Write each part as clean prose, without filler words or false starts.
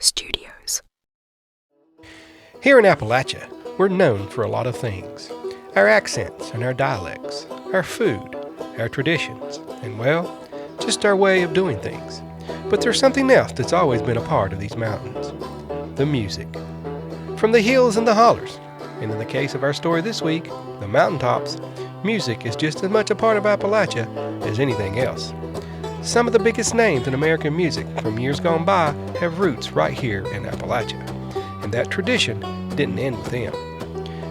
Studios. Here in Appalachia, we're known for a lot of things. Our accents and our dialects, our food, our traditions, and well, just our way of doing things. But there's something else that's always been a part of these mountains. The music. From the hills and the hollers, and in the case of our story this week, the mountaintops, music is just as much a part of Appalachia as anything else. Some of the biggest names in American music from years gone by have roots right here in Appalachia, and that tradition didn't end with them.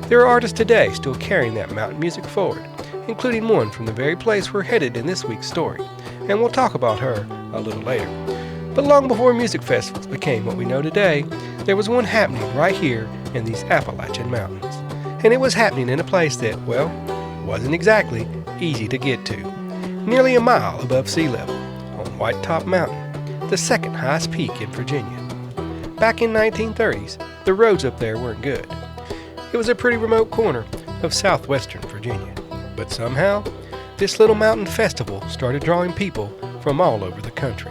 There are artists today still carrying that mountain music forward, including one from the very place we're headed in this week's story, and we'll talk about her a little later. But long before music festivals became what we know today, there was one happening right here in these Appalachian mountains. And it was happening in a place that, well, wasn't exactly easy to get to. Nearly a mile above sea level, on Whitetop Mountain, the second highest peak in Virginia. Back in 1930s, the roads up there weren't good. It was a pretty remote corner of southwestern Virginia. But somehow, this little mountain festival started drawing people from all over the country.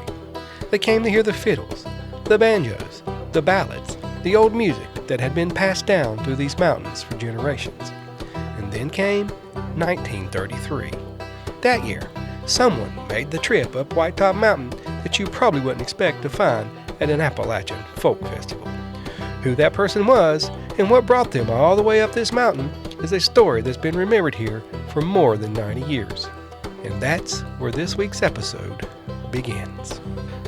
They came to hear the fiddles, the banjos, the ballads, the old music that had been passed down through these mountains for generations. And then came 1933. That year, someone made the trip up Whitetop Mountain that you probably wouldn't expect to find at an Appalachian folk festival. Who that person was and what brought them all the way up this mountain is a story that's been remembered here for more than 90 years. And that's where this week's episode begins.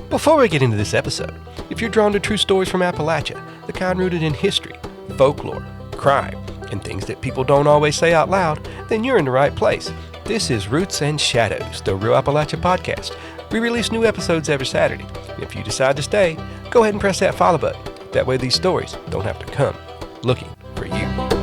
Before we get into this episode, if you're drawn to true stories from Appalachia, the kind rooted in history, folklore, crime, and things that people don't always say out loud, then you're in the right place. This is Roots and Shadows, the Real Appalachia Podcast. We release new episodes every Saturday. And if you decide to stay, go ahead and press that follow button. That way these stories don't have to come looking for you.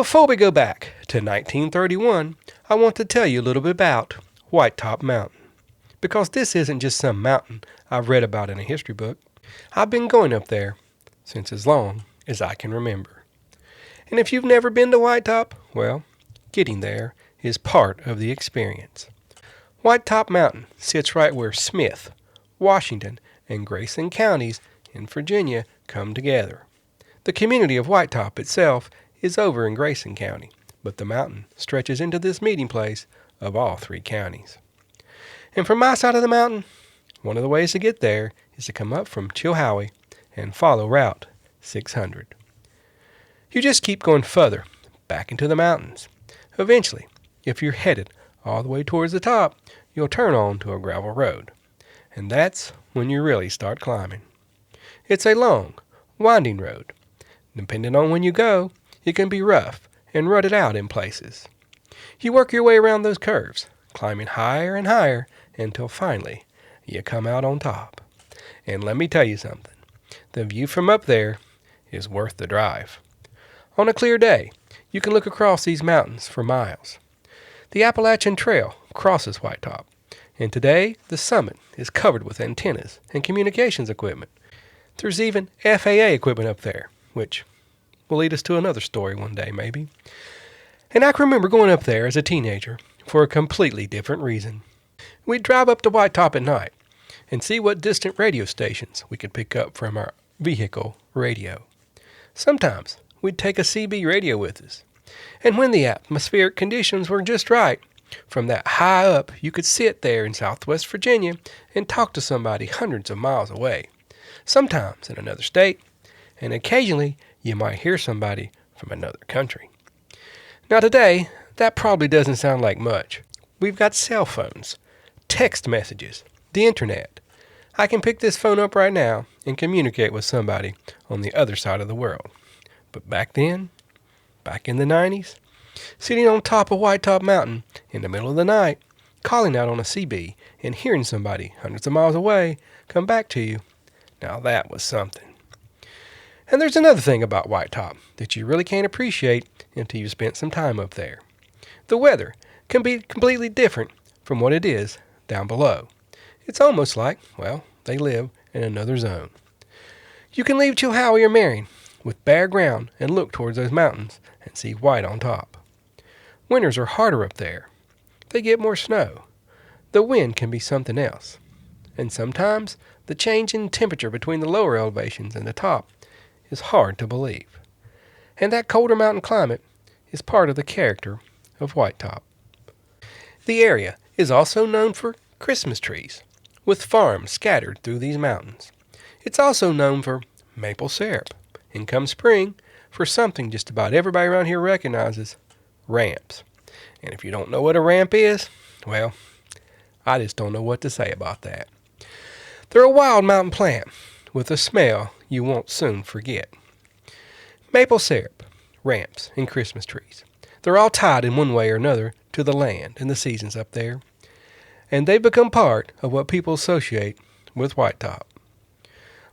Before we go back to 1931, I want to tell you a little bit about Whitetop Mountain. Because this isn't just some mountain I've read about in a history book. I've been going up there since as long as I can remember. And if you've never been to Whitetop, well, getting there is part of the experience. Whitetop Mountain sits right where Smyth, Washington, and Grayson counties in Virginia come together. The community of Whitetop itself is over in Grayson County, but the mountain stretches into this meeting place of all three counties. And from my side of the mountain, one of the ways to get there is to come up from Chilhowie and follow Route 600. You just keep going further back into the mountains. Eventually, if you're headed all the way towards the top, you'll turn on to a gravel road. And that's when you really start climbing. It's a long, winding road. Depending on when you go, it can be rough and rutted out in places. You work your way around those curves, climbing higher and higher until finally you come out on top. And let me tell you something, the view from up there is worth the drive. On a clear day, you can look across these mountains for miles. The Appalachian Trail crosses Whitetop, and today the summit is covered with antennas and communications equipment. There's even FAA equipment up there, which will lead us to another story one day, maybe. And I can remember going up there as a teenager for a completely different reason. We'd drive up to Whitetop at night and see what distant radio stations we could pick up from our vehicle radio. Sometimes we'd take a CB radio with us. And when the atmospheric conditions were just right, from that high up you could sit there in Southwest Virginia and talk to somebody hundreds of miles away, sometimes in another state, and occasionally you might hear somebody from another country. Now today, that probably doesn't sound like much. We've got cell phones, text messages, the internet. I can pick this phone up right now and communicate with somebody on the other side of the world. But back then, back in the 90s, sitting on top of Whitetop Mountain in the middle of the night, calling out on a CB and hearing somebody hundreds of miles away come back to you, now that was something. And there's another thing about Whitetop that you really can't appreciate until you've spent some time up there. The weather can be completely different from what it is down below. It's almost like, well, they live in another zone. You can leave Chilhowie or Marion with bare ground and look towards those mountains and see white on top. Winters are harder up there. They get more snow. The wind can be something else. And sometimes the change in temperature between the lower elevations and the top is hard to believe. And that colder mountain climate is part of the character of Whitetop. The area is also known for Christmas trees, with farms scattered through these mountains. It's also known for maple syrup, and come spring, for something just about everybody around here recognizes, ramps. And if you don't know what a ramp is, well, I just don't know what to say about that. They're a wild mountain plant with a smell you won't soon forget. Maple syrup, ramps, and Christmas trees. They're all tied in one way or another to the land and the seasons up there, and they've become part of what people associate with Whitetop.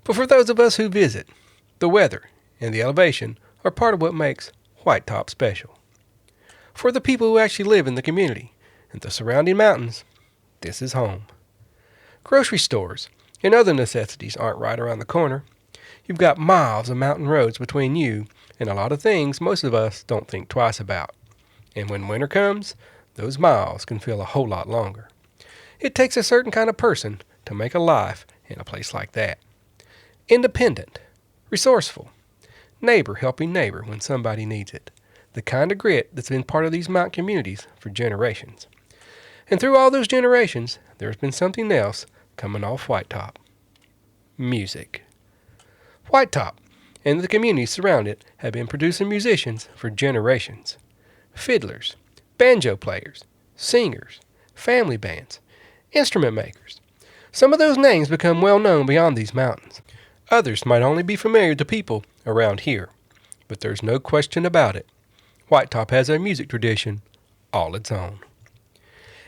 But for those of us who visit, the weather and the elevation are part of what makes Whitetop special. For the people who actually live in the community and the surrounding mountains, this is home. Grocery stores and other necessities aren't right around the corner. You've got miles of mountain roads between you and a lot of things most of us don't think twice about. And when winter comes, those miles can feel a whole lot longer. It takes a certain kind of person to make a life in a place like that. Independent, resourceful, neighbor helping neighbor when somebody needs it. The kind of grit that's been part of these mountain communities for generations. And through all those generations, there's been something else coming off Whitetop. Music. Whitetop and the communities surrounding it have been producing musicians for generations. Fiddlers, banjo players, singers, family bands, instrument makers. Some of those names become well known beyond these mountains. Others might only be familiar to people around here, but there's no question about it. Whitetop has a music tradition all its own.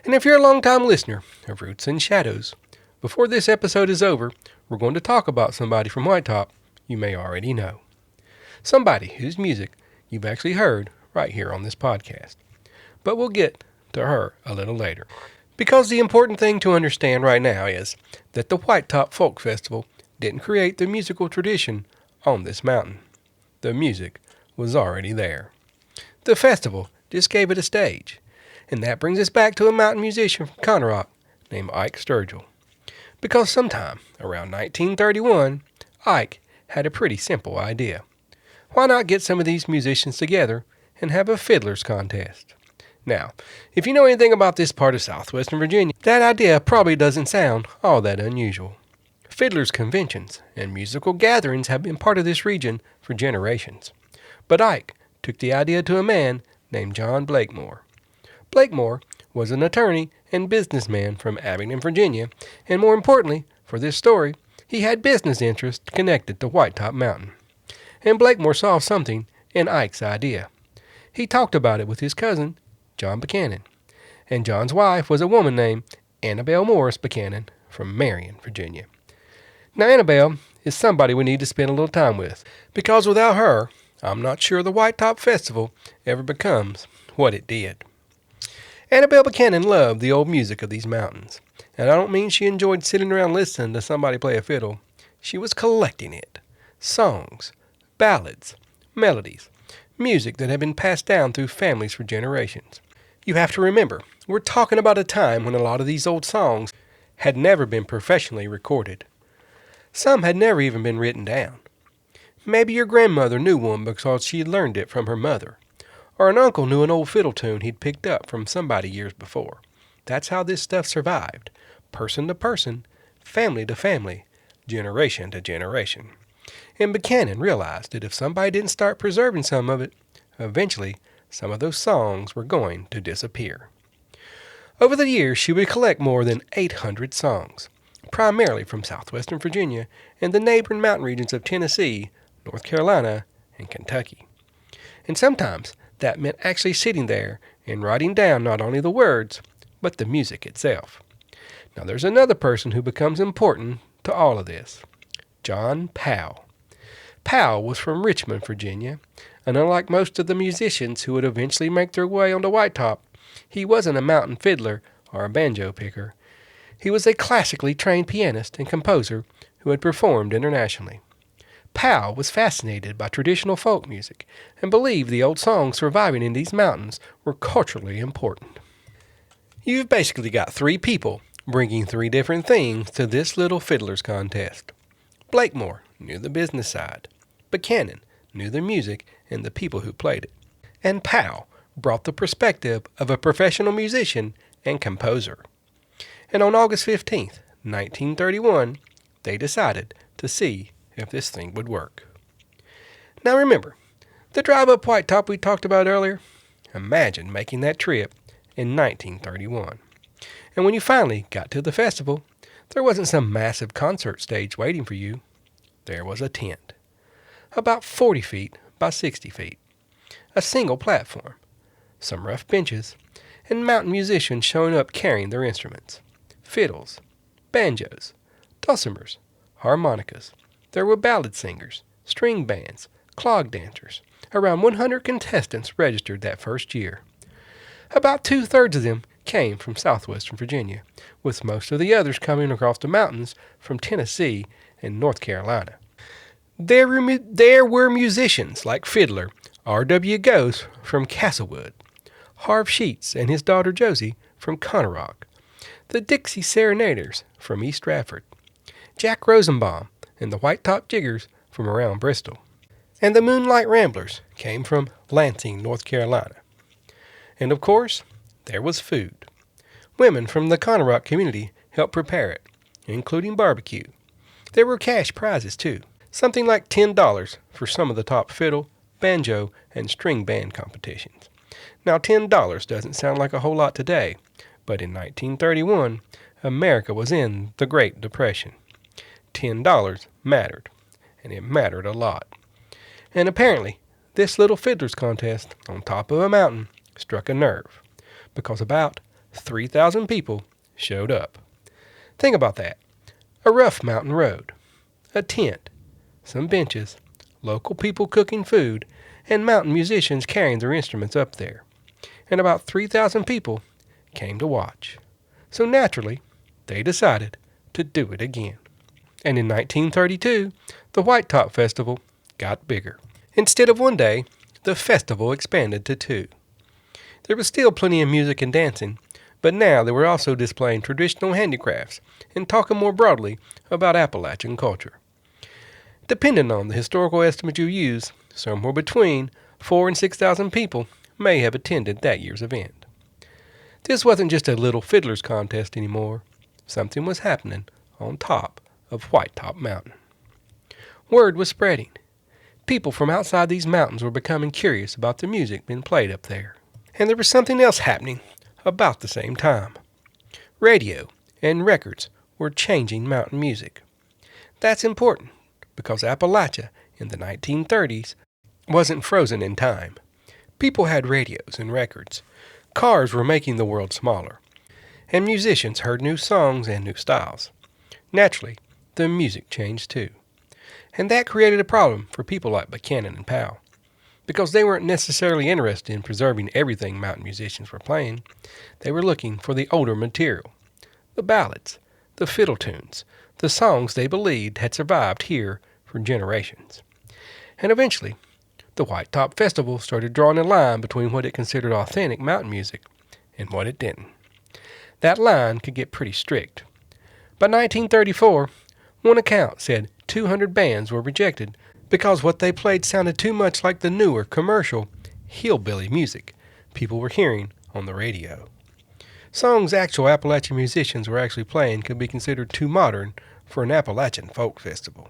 And if you're a long-time listener of Roots and Shadows, before this episode is over, we're going to talk about somebody from Whitetop you may already know. Somebody whose music you've actually heard right here on this podcast. But we'll get to her a little later. Because the important thing to understand right now is that the Whitetop Folk Festival didn't create the musical tradition on this mountain. The music was already there. The festival just gave it a stage. And that brings us back to a mountain musician from Connerock named Ike Sturgill. Because sometime around 1931, Ike had a pretty simple idea. Why not get some of these musicians together and have a fiddlers contest? Now, if you know anything about this part of southwestern Virginia, that idea probably doesn't sound all that unusual. Fiddlers conventions and musical gatherings have been part of this region for generations. But Ike took the idea to a man named John Blakemore. Blakemore was an attorney and businessman from Abingdon, Virginia, and more importantly, for this story, he had business interests connected to Whitetop Mountain. And Blakemore saw something in Ike's idea. He talked about it with his cousin, John Buchanan. And John's wife was a woman named Annabelle Morris Buchanan from Marion, Virginia. Now, Annabelle is somebody we need to spend a little time with, because without her, I'm not sure the Whitetop Festival ever becomes what it did. Annabelle Buchanan loved the old music of these mountains, and I don't mean she enjoyed sitting around listening to somebody play a fiddle. She was collecting it. Songs, ballads, melodies, music that had been passed down through families for generations. You have to remember, we're talking about a time when a lot of these old songs had never been professionally recorded. Some had never even been written down. Maybe your grandmother knew one because she learned it from her mother. Or an uncle knew an old fiddle tune he'd picked up from somebody years before. That's how this stuff survived. Person to person, family to family, generation to generation. And Buchanan realized that if somebody didn't start preserving some of it, eventually some of those songs were going to disappear. Over the years, she would collect more than 800 songs, primarily from southwestern Virginia and the neighboring mountain regions of Tennessee, North Carolina, and Kentucky. And sometimes that meant actually sitting there and writing down not only the words, but the music itself. Now there's another person who becomes important to all of this. John Powell. Powell was from Richmond, Virginia, and unlike most of the musicians who would eventually make their way onto Whitetop, he wasn't a mountain fiddler or a banjo picker. He was a classically trained pianist and composer who had performed internationally. Powell was fascinated by traditional folk music and believed the old songs surviving in these mountains were culturally important. You've basically got three people bringing three different things to this little fiddlers contest. Blakemore knew the business side, Buchanan knew the music and the people who played it, and Powell brought the perspective of a professional musician and composer. And on August 15th, 1931, they decided to see if this thing would work. Now remember, the drive up Whitetop we talked about earlier? Imagine making that trip in 1931. And when you finally got to the festival, there wasn't some massive concert stage waiting for you. There was a tent, about 40 feet by 60 feet, a single platform, some rough benches, and mountain musicians showing up carrying their instruments. Fiddles, banjos, dulcimers, harmonicas. There were ballad singers, string bands, clog dancers. Around 100 contestants registered that first year. About 2/3 of them came from southwestern Virginia, with most of the others coming across the mountains from Tennessee and North Carolina. There were musicians like fiddler R.W. Gose from Castlewood, Harv Sheets and his daughter Josie from Conarock, the Dixie Serenaders from East Stratford, Jack Rosenbaum and the Whitetop Jiggers from around Bristol, and the Moonlight Ramblers came from Lansing, North Carolina. And of course, there was food. Women from the Conarock community helped prepare it, including barbecue. There were cash prizes too, something like $10 for some of the top fiddle, banjo, and string band competitions. Now $10 doesn't sound like a whole lot today, but in 1931, America was in the Great Depression. $10 mattered, and it mattered a lot. And apparently, this little fiddlers contest on top of a mountain struck a nerve, because about 3,000 people showed up. Think about that. A rough mountain road, a tent, some benches, local people cooking food, and mountain musicians carrying their instruments up there. And about 3,000 people came to watch. So naturally, they decided to do it again. And in 1932, the Whitetop Festival got bigger. Instead of one day, the festival expanded to 2. There was still plenty of music and dancing, but now they were also displaying traditional handicrafts and talking more broadly about Appalachian culture. Depending on the historical estimate you use, somewhere between 4,000 and 6,000 people may have attended that year's event. This wasn't just a little fiddlers contest anymore. Something was happening on top of Whitetop Mountain. Word was spreading. People from outside these mountains were becoming curious about the music being played up there. And there was something else happening about the same time. Radio and records were changing mountain music. That's important because Appalachia in the 1930s wasn't frozen in time. People had radios and records. Cars were making the world smaller. And musicians heard new songs and new styles. Naturally, the music changed too. And that created a problem for people like Buchanan and Powell, because they weren't necessarily interested in preserving everything mountain musicians were playing. They were looking for the older material, the ballads, the fiddle tunes, the songs they believed had survived here for generations. And eventually, the Whitetop Festival started drawing a line between what it considered authentic mountain music and what it didn't. That line could get pretty strict. By 1934, one account said 200 bands were rejected because what they played sounded too much like the newer, commercial, hillbilly music people were hearing on the radio. Songs actual Appalachian musicians were actually playing could be considered too modern for an Appalachian folk festival.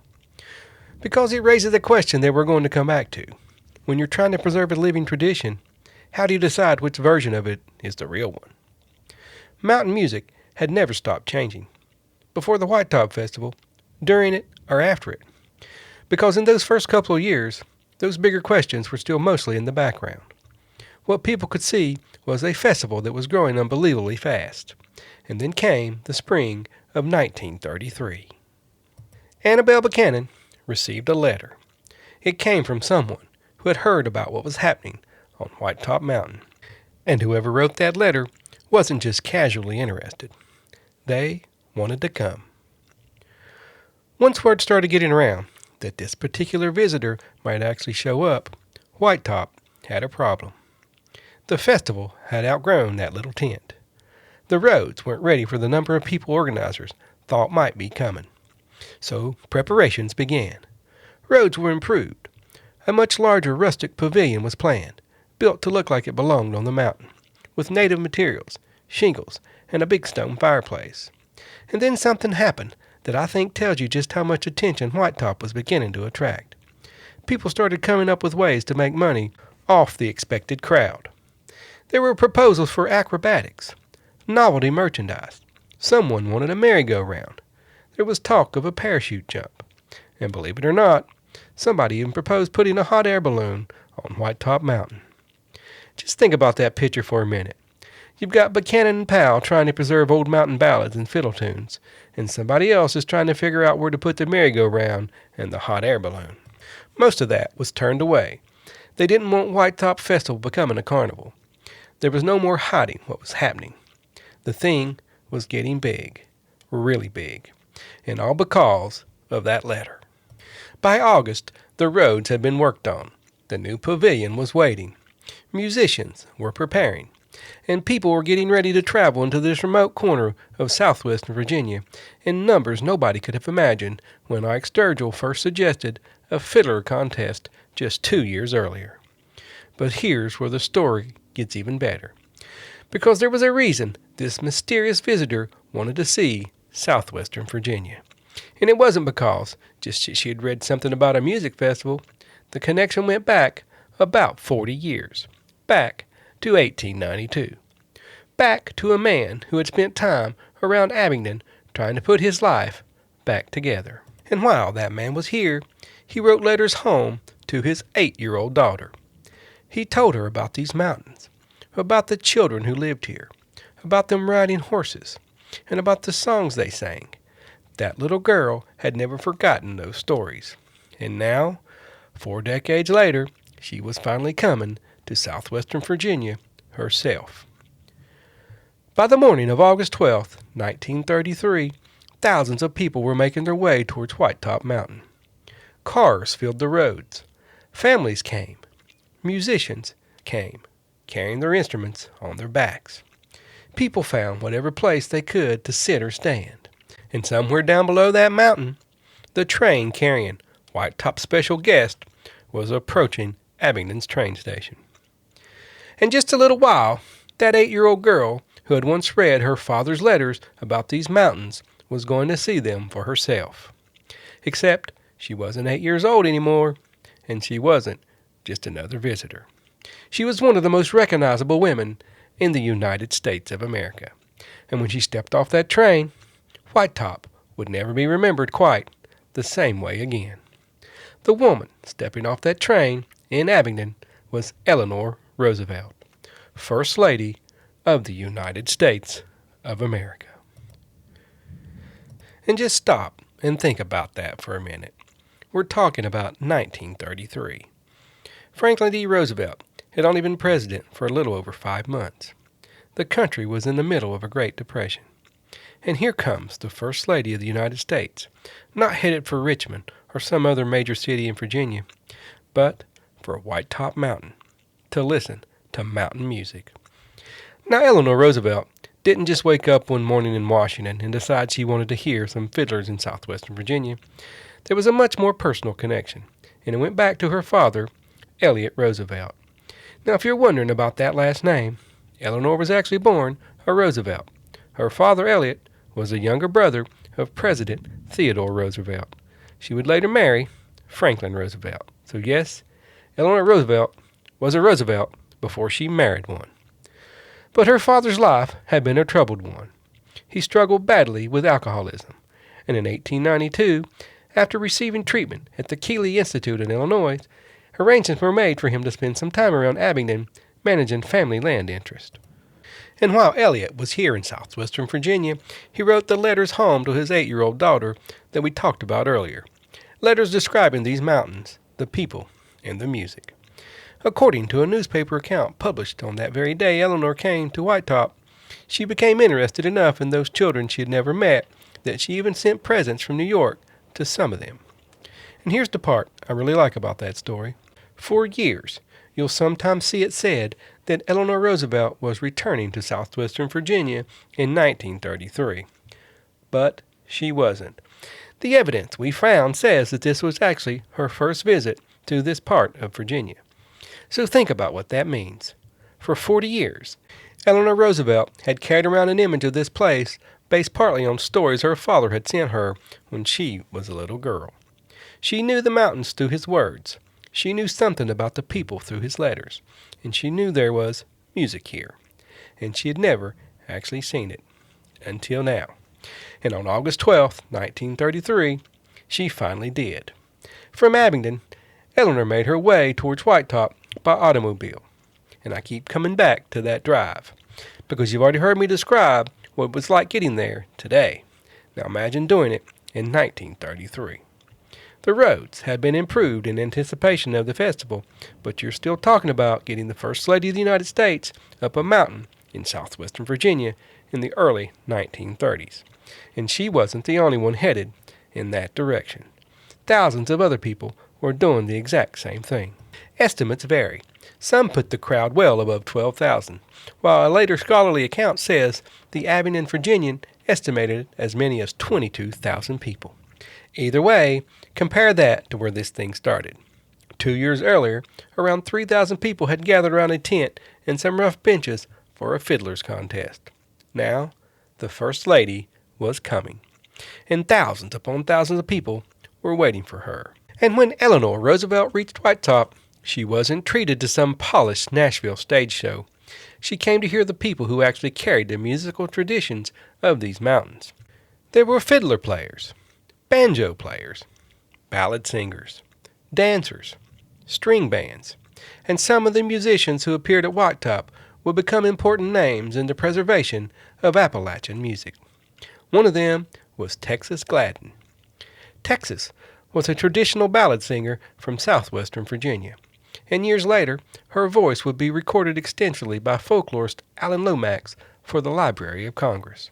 Because it raises the question that we're going to come back to. When you're trying to preserve a living tradition, how do you decide which version of it is the real one? Mountain music had never stopped changing. Before the Whitetop Festival, during it, or after it. Because in those first couple of years, those bigger questions were still mostly in the background. What people could see was a festival that was growing unbelievably fast. And then came the spring of 1933. Annabelle Buchanan received a letter. It came from someone who had heard about what was happening on Whitetop Mountain. And whoever wrote that letter wasn't just casually interested. They wanted to come. Once word started getting around that this particular visitor might actually show up, Whitetop had a problem. The festival had outgrown that little tent. The roads weren't ready for the number of people organizers thought might be coming. So preparations began. Roads were improved. A much larger rustic pavilion was planned, built to look like it belonged on the mountain, with native materials, shingles, and a big stone fireplace. And then something happened that I think tells you just how much attention Whitetop was beginning to attract. People started coming up with ways to make money off the expected crowd. There were proposals for acrobatics, novelty merchandise. Someone wanted a merry-go-round. There was talk of a parachute jump. And believe it or not, somebody even proposed putting a hot air balloon on Whitetop Mountain. Just think about that picture for a minute. You've got Buchanan and Powell trying to preserve old mountain ballads and fiddle tunes, and somebody else is trying to figure out where to put the merry-go-round and the hot air balloon. Most of that was turned away. They didn't want Whitetop Festival becoming a carnival. There was no more hiding what was happening. The thing was getting big, really big, and all because of that letter. By August, the roads had been worked on. The new pavilion was waiting. Musicians were preparing, and people were getting ready to travel into this remote corner of southwestern Virginia in numbers nobody could have imagined when Ike Sturgill first suggested a fiddler contest just 2 years earlier. But here's where the story gets even better. Because there was a reason this mysterious visitor wanted to see southwestern Virginia. And it wasn't because just she had read something about a music festival. The connection went back about 40 years. Back to 1892. Back to a man who had spent time around Abingdon trying to put his life back together. And while that man was here, he wrote letters home to his 8-year-old daughter. He told her about these mountains, about the children who lived here, about them riding horses, and about the songs they sang. That little girl had never forgotten those stories. And now, 4 decades later, she was finally coming to southwestern Virginia herself. By the morning of August 12th, 1933, thousands of people were making their way towards Whitetop Mountain. Cars filled the roads. Families came. Musicians came, carrying their instruments on their backs. People found whatever place they could to sit or stand. And somewhere down below that mountain, the train carrying Whitetop special guest was approaching Abingdon's train station. In just a little while, that 8-year-old girl who had once read her father's letters about these mountains was going to see them for herself. Except she wasn't 8 years old anymore, and she wasn't just another visitor. She was one of the most recognizable women in the United States of America. And when she stepped off that train, Whitetop would never be remembered quite the same way again. The woman stepping off that train in Abingdon was Eleanor Roosevelt, First Lady of the United States of America. And just stop and think about that for a minute. We're talking about 1933. Franklin D. Roosevelt had only been president for a little over 5 months. The country was in the middle of a Great Depression. And here comes the First Lady of the United States, not headed for Richmond or some other major city in Virginia, but for Whitetop Mountain to listen to mountain music. Now, Eleanor Roosevelt didn't just wake up one morning in Washington and decide she wanted to hear some fiddlers in southwestern Virginia. There was a much more personal connection, and it went back to her father, Elliott Roosevelt. Now, if you're wondering about that last name, Eleanor was actually born a Roosevelt. Her father, Elliott, was a younger brother of President Theodore Roosevelt. She would later marry Franklin Roosevelt. So yes, Eleanor Roosevelt was a Roosevelt before she married one. But her father's life had been a troubled one. He struggled badly with alcoholism, and in 1892, after receiving treatment at the Keeley Institute in Illinois, arrangements were made for him to spend some time around Abingdon managing family land interest. And while Elliott was here in southwestern Virginia, he wrote the letters home to his 8-year-old daughter that we talked about earlier. Letters describing these mountains, the people, and the music. According to a newspaper account published on that very day Eleanor came to Whitetop, she became interested enough in those children she had never met that she even sent presents from New York to some of them. And here's the part I really like about that story. For years, you'll sometimes see it said that Eleanor Roosevelt was returning to southwestern Virginia in 1933. But she wasn't. The evidence we found says that this was actually her first visit to this part of Virginia. So think about what that means. For 40 years, Eleanor Roosevelt had carried around an image of this place based partly on stories her father had sent her when she was a little girl. She knew the mountains through his words. She knew something about the people through his letters. And she knew there was music here. And she had never actually seen it. Until now. And on August 12th, 1933, she finally did. From Abingdon, Eleanor made her way towards Whitetop by automobile. And I keep coming back to that drive, because you've already heard me describe what it was like getting there today. Now imagine doing it in 1933. The roads had been improved in anticipation of the festival, but you're still talking about getting the First Lady of the United States up a mountain in southwestern Virginia in the early 1930s. And she wasn't the only one headed in that direction. Thousands of other people were doing the exact same thing. Estimates vary. Some put the crowd well above 12,000, while a later scholarly account says the Abingdon Virginian estimated as many as 22,000 people. Either way, compare that to where this thing started. 2 years earlier, around 3,000 people had gathered around a tent and some rough benches for a fiddlers contest. Now, the First Lady was coming, and thousands upon thousands of people were waiting for her. And when Eleanor Roosevelt reached Whitetop, she wasn't treated to some polished Nashville stage show. She came to hear the people who actually carried the musical traditions of these mountains. There were fiddler players, banjo players, ballad singers, dancers, string bands, and some of the musicians who appeared at Whitetop would become important names in the preservation of Appalachian music. One of them was Texas Gladden. Texas was a traditional ballad singer from southwestern Virginia, and years later her voice would be recorded extensively by folklorist Alan Lomax for the Library of Congress.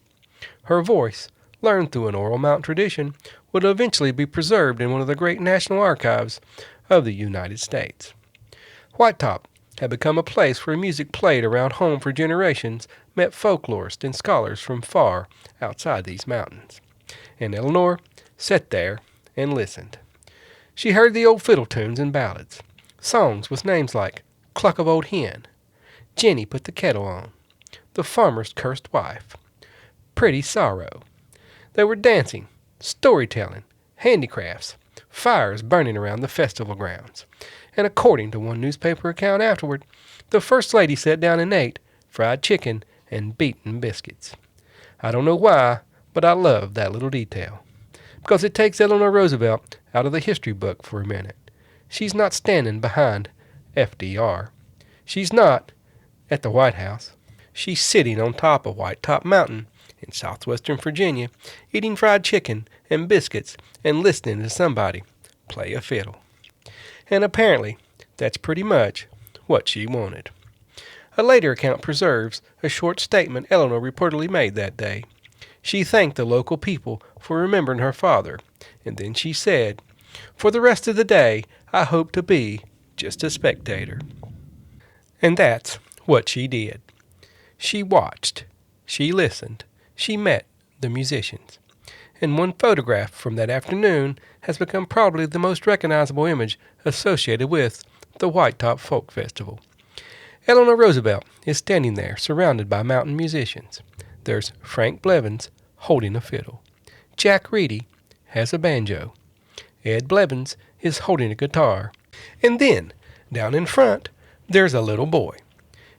Her voice, learned through an oral mountain tradition, would eventually be preserved in one of the great national archives of the United States. Whitetop had become a place where music played around home for generations met folklorists and scholars from far outside these mountains. And Eleanor sat there and listened. She heard the old fiddle tunes and ballads, songs with names like Cluck of Old Hen, Jenny Put the Kettle On, The Farmer's Cursed Wife, Pretty Sorrow. There were dancing, storytelling, handicrafts, fires burning around the festival grounds. And according to one newspaper account afterward, the First Lady sat down and ate fried chicken and beaten biscuits. I don't know why, but I love that little detail, because it takes Eleanor Roosevelt out of the history book for a minute. She's not standing behind FDR. She's not at the White House. She's sitting on top of Whitetop Mountain in southwestern Virginia, eating fried chicken and biscuits and listening to somebody play a fiddle. And apparently, that's pretty much what she wanted. A later account preserves a short statement Eleanor reportedly made that day. She thanked the local people for remembering her father, and then she said, "For the rest of the day, I hope to be just a spectator." And that's what she did. She watched, she listened, she met the musicians. And one photograph from that afternoon has become probably the most recognizable image associated with the Whitetop Folk Festival. Eleanor Roosevelt is standing there surrounded by mountain musicians. There's Frank Blevins holding a fiddle. Jack Reedy has a banjo. Ed Blevins is holding a guitar. And then, down in front, there's a little boy.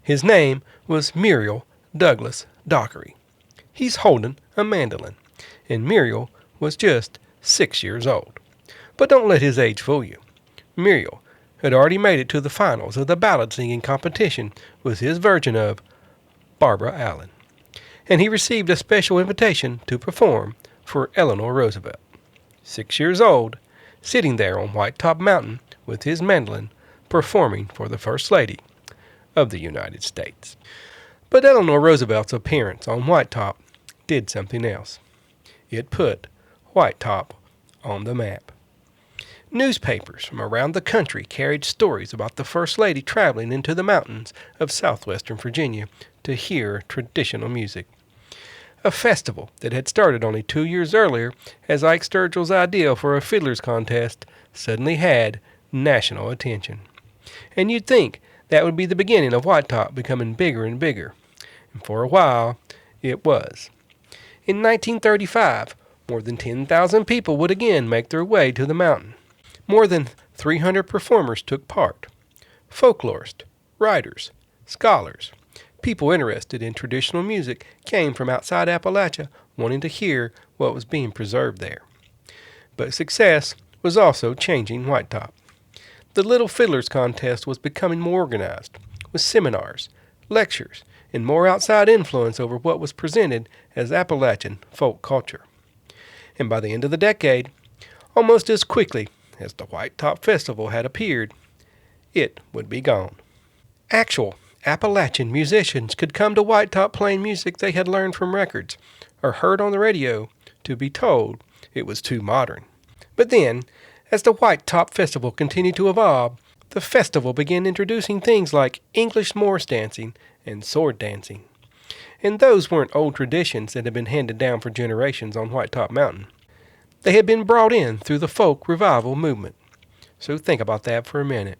His name was Muriel Douglas Dockery. He's holding a mandolin, and Muriel was just 6 years old. But don't let his age fool you. Muriel had already made it to the finals of the ballad singing competition with his version of Barbara Allen, and he received a special invitation to perform for Eleanor Roosevelt. 6 years old, sitting there on Whitetop Mountain with his mandolin performing for the First Lady of the United States. But Eleanor Roosevelt's appearance on Whitetop did something else. It put Whitetop on the map. Newspapers from around the country carried stories about the First Lady traveling into the mountains of southwestern Virginia to hear traditional music. A festival that had started only 2 years earlier as Ike Sturgill's idea for a fiddlers contest suddenly had national attention. And you'd think that would be the beginning of Whitetop becoming bigger and bigger. And for a while, it was. In 1935, more than 10,000 people would again make their way to the mountain. More than 300 performers took part. Folklorists, writers, scholars, people interested in traditional music came from outside Appalachia wanting to hear what was being preserved there. But success was also changing Whitetop. The Little Fiddlers Contest was becoming more organized, with seminars, lectures, and more outside influence over what was presented as Appalachian folk culture. And by the end of the decade, almost as quickly as the Whitetop Festival had appeared, it would be gone. Actual Appalachian musicians could come to Whitetop playing music they had learned from records or heard on the radio to be told it was too modern. But then, as the Whitetop Festival continued to evolve, the festival began introducing things like English Morse dancing and sword dancing. And those weren't old traditions that had been handed down for generations on Whitetop Mountain. They had been brought in through the folk revival movement. So think about that for a minute.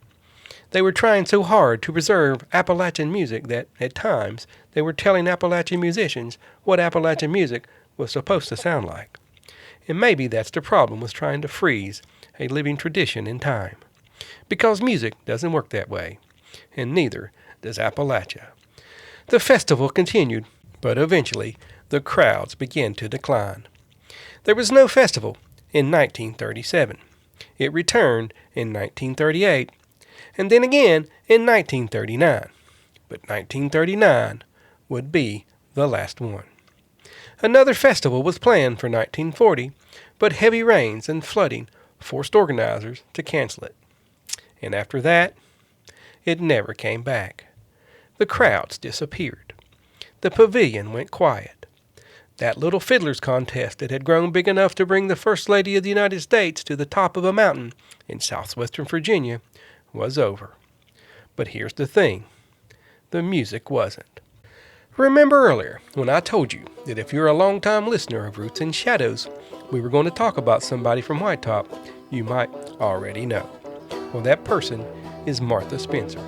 They were trying so hard to preserve Appalachian music that, at times, they were telling Appalachian musicians what Appalachian music was supposed to sound like. And maybe that's the problem with trying to freeze a living tradition in time. Because music doesn't work that way, and neither does Appalachia. The festival continued, but eventually the crowds began to decline. There was no festival in 1937. It returned in 1938, and then again in 1939. But 1939 would be the last one. Another festival was planned for 1940, but heavy rains and flooding forced organizers to cancel it. And after that, it never came back. The crowds disappeared. The pavilion went quiet. That little fiddlers contest that had grown big enough to bring the First Lady of the United States to the top of a mountain in southwestern Virginia was over. But here's the thing. The music wasn't. Remember earlier when I told you that if you're a long-time listener of Roots and Shadows, we were going to talk about somebody from Whitetop you might already know. Well, that person is Martha Spencer.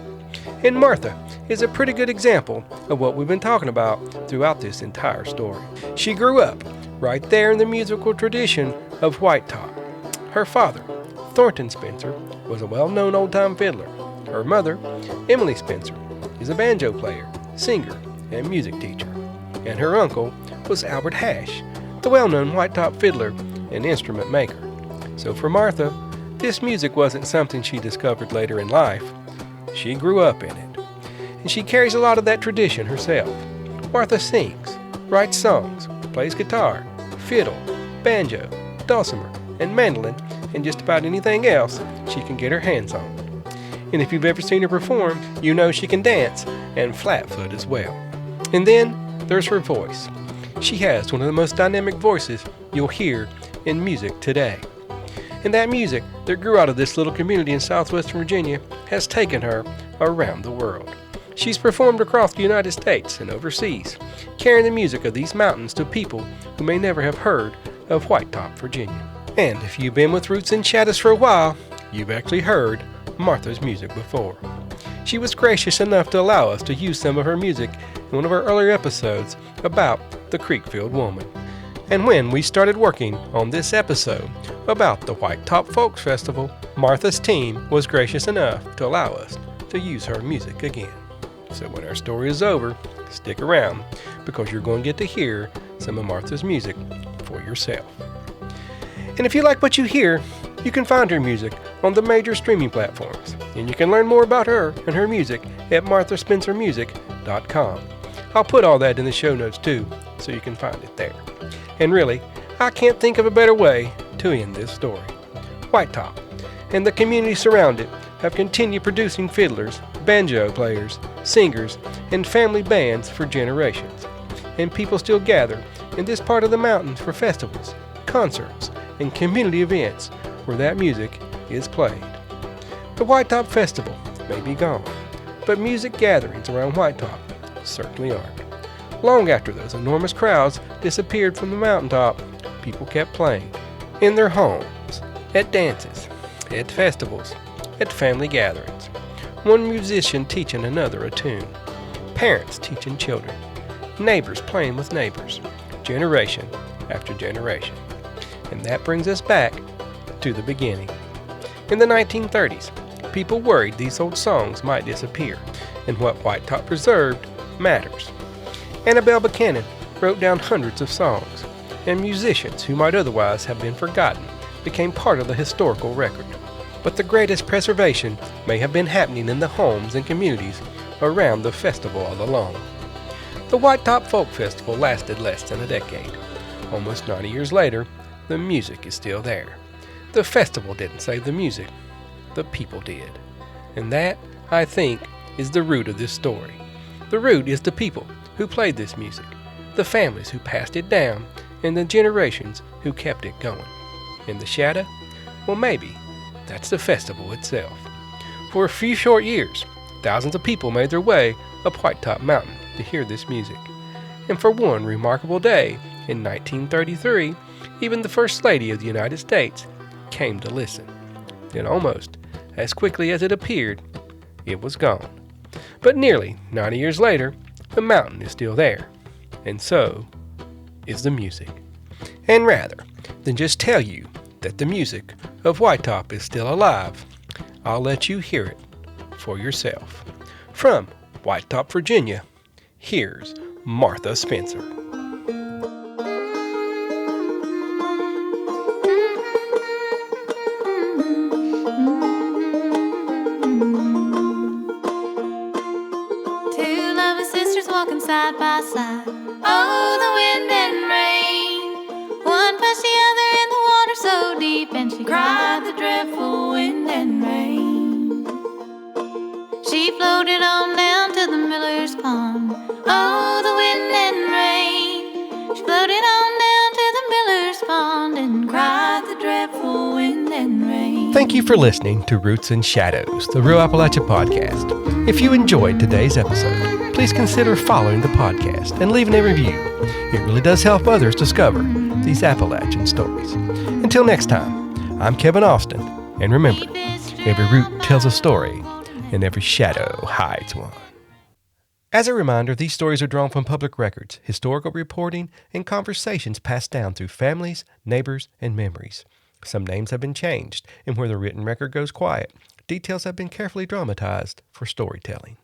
And Martha is a pretty good example of what we've been talking about throughout this entire story. She grew up right there in the musical tradition of Whitetop. Her father, Thornton Spencer, was a well-known old-time fiddler. Her mother, Emily Spencer, is a banjo player, singer, and music teacher. And her uncle was Albert Hash, the well-known Whitetop fiddler and instrument maker. So for Martha, this music wasn't something she discovered later in life. She grew up in it. And she carries a lot of that tradition herself. Martha sings, writes songs, plays guitar, fiddle, banjo, dulcimer, and mandolin, and just about anything else she can get her hands on. And if you've ever seen her perform, you know she can dance and flatfoot as well. And then there's her voice. She has one of the most dynamic voices you'll hear in music today. And that music that grew out of this little community in southwestern Virginia has taken her around the world. She's performed across the United States and overseas, carrying the music of these mountains to people who may never have heard of Whitetop, Virginia. And if you've been with Roots and Shadows for a while, you've actually heard Martha's music before. She was gracious enough to allow us to use some of her music in one of our earlier episodes about the Creekfield Woman. And when we started working on this episode about the Whitetop Folks Festival, Martha's team was gracious enough to allow us to use her music again. So when our story is over, stick around because you're going to get to hear some of Martha's music for yourself. And if you like what you hear, you can find her music on the major streaming platforms. And you can learn more about her and her music at marthaspencermusic.com. I'll put all that in the show notes too, so you can find it there. And really, I can't think of a better way to end this story. Whitetop, and the community surrounding it have continued producing fiddlers, banjo players, singers, and family bands for generations. And people still gather in this part of the mountains for festivals, concerts, and community events where that music is played. The Whitetop Festival may be gone, but music gatherings around Whitetop certainly aren't. Long after those enormous crowds disappeared from the mountaintop, people kept playing in their homes, at dances, at festivals, at family gatherings. One musician teaching another a tune, parents teaching children, neighbors playing with neighbors, generation after generation. And that brings us back to the beginning. In the 1930s, people worried these old songs might disappear, and what Whitetop preserved matters. Annabelle Buchanan wrote down hundreds of songs, and musicians who might otherwise have been forgotten became part of the historical record. But the greatest preservation may have been happening in the homes and communities around the Festival all along. The Whitetop Folk Festival lasted less than a decade. Almost 90 years later, the music is still there. The festival didn't save the music, the people did. And that, I think, is the root of this story. The root is the people who played this music, the families who passed it down, and the generations who kept it going. And the shadow? Well, maybe that's the festival itself. For a few short years, thousands of people made their way up Whitetop Mountain to hear this music. And for one remarkable day in 1933, even the First Lady of the United States came to listen. Then almost as quickly as it appeared, it was gone. But nearly 90 years later, the mountain is still there. And so is the music. And rather than just tell you that the music of Whitetop is still alive, I'll let you hear it for yourself. From Whitetop, Virginia, here's Martha Spencer. Two lovely sisters walking side by side. Oh, the wind and rain. One pushed the other in the water so deep, and she cried the dreadful wind and rain. She floated on down to the miller's pond. Oh, the wind and rain. She floated on down to the miller's pond and cried the dreadful wind and rain. Thank you for listening to Roots and Shadows, the Real Appalachia Podcast. If you enjoyed today's episode, please consider following the podcast and leaving a review. It really does help others discover these Appalachian stories. Until next time, I'm Kevin Austin, and remember, every root tells a story, and every shadow hides one. As a reminder, these stories are drawn from public records, historical reporting, and conversations passed down through families, neighbors, and memories. Some names have been changed, and where the written record goes quiet, details have been carefully dramatized for storytelling.